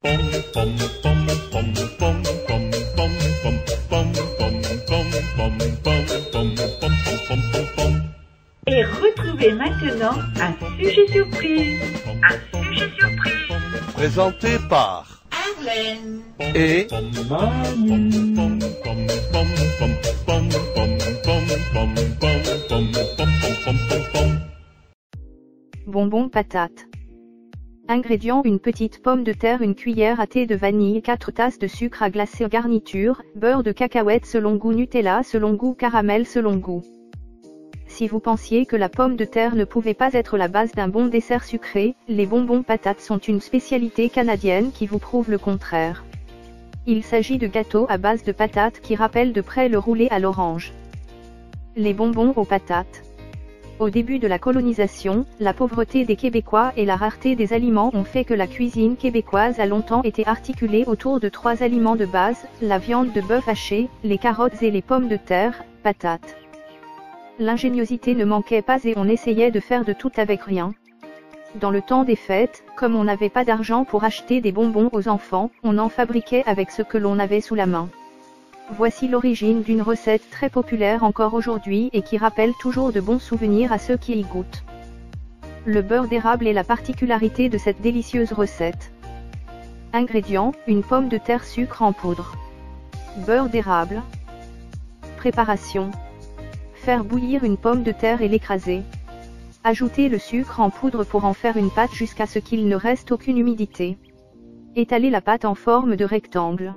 Et retrouvez maintenant un sujet surprise. Un sujet surprise. Présenté par Arlène et Bonbons patates. Ingrédients: une petite pomme de terre, une cuillère à thé de vanille, 4 tasses de sucre à glacer, garniture, beurre de cacahuète selon goût, Nutella selon goût, caramel selon goût. Si vous pensiez que la pomme de terre ne pouvait pas être la base d'un bon dessert sucré, les bonbons patates sont une spécialité canadienne qui vous prouve le contraire. Il s'agit de gâteaux à base de patates qui rappellent de près le roulé à l'orange. Les bonbons aux patates. Au début de la colonisation, la pauvreté des Québécois et la rareté des aliments ont fait que la cuisine québécoise a longtemps été articulée autour de 3 aliments de base: la viande de bœuf hachée, les carottes et les pommes de terre, patates. L'ingéniosité ne manquait pas et on essayait de faire de tout avec rien. Dans le temps des fêtes, comme on n'avait pas d'argent pour acheter des bonbons aux enfants, on en fabriquait avec ce que l'on avait sous la main. Voici l'origine d'une recette très populaire encore aujourd'hui et qui rappelle toujours de bons souvenirs à ceux qui y goûtent. Le beurre d'érable est la particularité de cette délicieuse recette. Ingrédients: une pomme de terre, sucre en poudre, beurre d'érable. Préparation: faire bouillir une pomme de terre et l'écraser. Ajouter le sucre en poudre pour en faire une pâte jusqu'à ce qu'il ne reste aucune humidité. Étaler la pâte en forme de rectangle.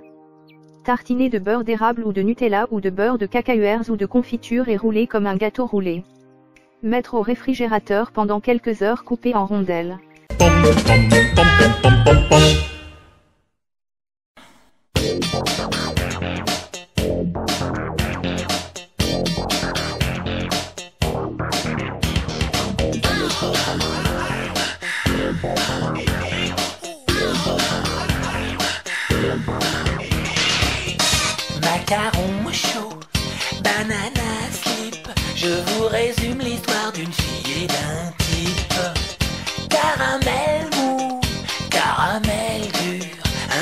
Tartiner de beurre d'érable ou de Nutella ou de beurre de cacahuètes ou de confiture et rouler comme un gâteau roulé. Mettre au réfrigérateur pendant quelques heures, coupé en rondelles. Macaron chaud, banana slip. Je vous résume l'histoire d'une fille et d'un type. Caramel mou, caramel dur.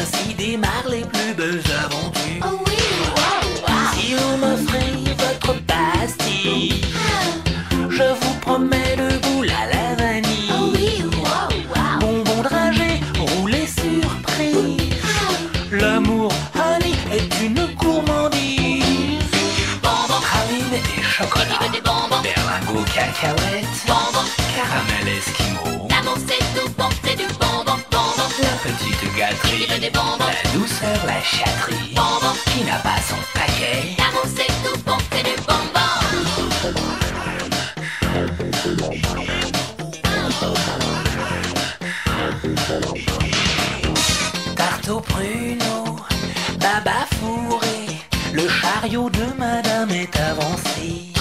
Ainsi démarrent les plus belles aventures. Oh oui, wow, wow. Si vous m'offrez votre pastille, je vous promets le goût à la vanille. Oh oui, wow, wow. Bonbon dragé, roulé surprise. L'amour honey est une gourmandise. Bonbon, Praline et chocolat, des bonbons, berlingot, cacahuètes, bonbon. caramel esquimau. L'amour c'est tout bon, c'est du bonbon, bonbon. La petite gâterie, Des bonbons, la douceur, la chatterie. bonbon. Qui n'a pas son paquet? L'amour c'est tout bon, c'est du bonbon. Tarte au pruneau, baba fourré. Le chariot de madame est avancé.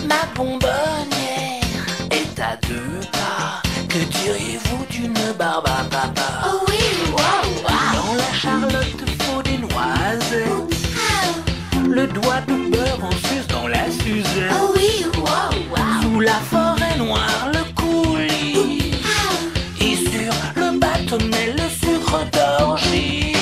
Ma bonbonnière est à 2 pas. Que diriez-vous d'une barbe à papa? Oh oui, wow, wow. Dans la charlotte faut des noisettes. Le doigt de beurre en suce dans la suzette. Oh oui, wow, wow. Sous la forêt noire le coulis. Et sur le bâtonnet le sucre d'orgie.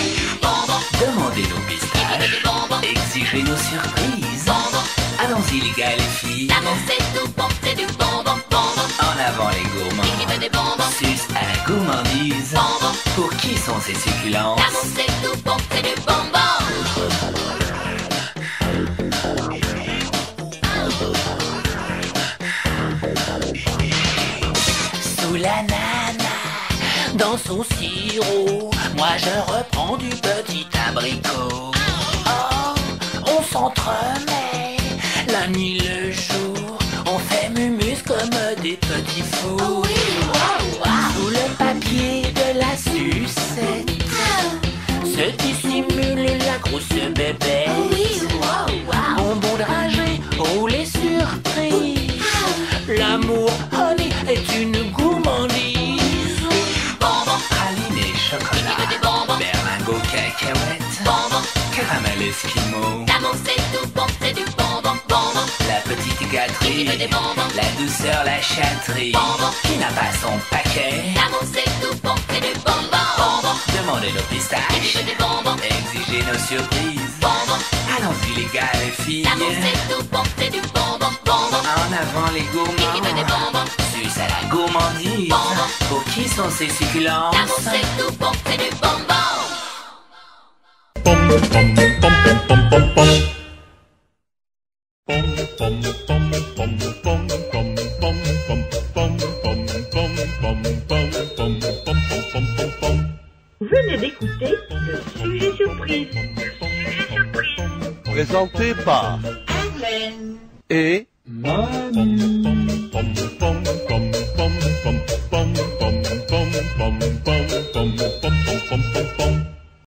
Bonbon, Demandez nos pistaches, des bonbons, exigez nos surprises. bonbon. Allons-y les gars les filles. L'amour c'est tout bon, c'est du bonbon, bonbon. En avant les gourmands. Des bonbons, Suce à la gourmandise. bonbon. Pour qui sont ces succulences? L'amour c'est tout bon, c'est du bonbon. Sous la nana, dans son sirop, moi je reprends du petit abricot. Oh, on s'entremet, la nuit le jour, on fait mumus comme des petits fous. Oh oui, wow, wow. Sous le papier de la sucette, se dissimule la grosse bébête. Oh oui, wow, wow. Bonbon dragé, roulé surprise. L'amour honey est une gourmandise. Bonbon, Praline et chocolat, des bonbons, berlingot, cacahuètes, bonbon. caramel esquimau. L'amour c'est tout bon, c'est du bonbon, bonbon. La petite gâterie, Des bonbons, la douceur, la chatterie. bonbon. Qui n'a pas son paquet? L'amour c'est tout bon, c'est du bonbon, bonbon. Demandez nos pistaches, Des bonbons, exigez nos surprises. bonbons. Allons-y les gars, les filles. L'amour c'est tout bon, c'est du bonbon, bonbon. En avant les Qui veut des gourmands. bonbons? Suce à la gourmandise. Bonbons. Pour qui sont ces succulences? L'amour c'est tout bon, c'est du bonbon. Venez d'écouter le sujet surprise. Le sujet surprise. Présenté par Arlène. et Manu.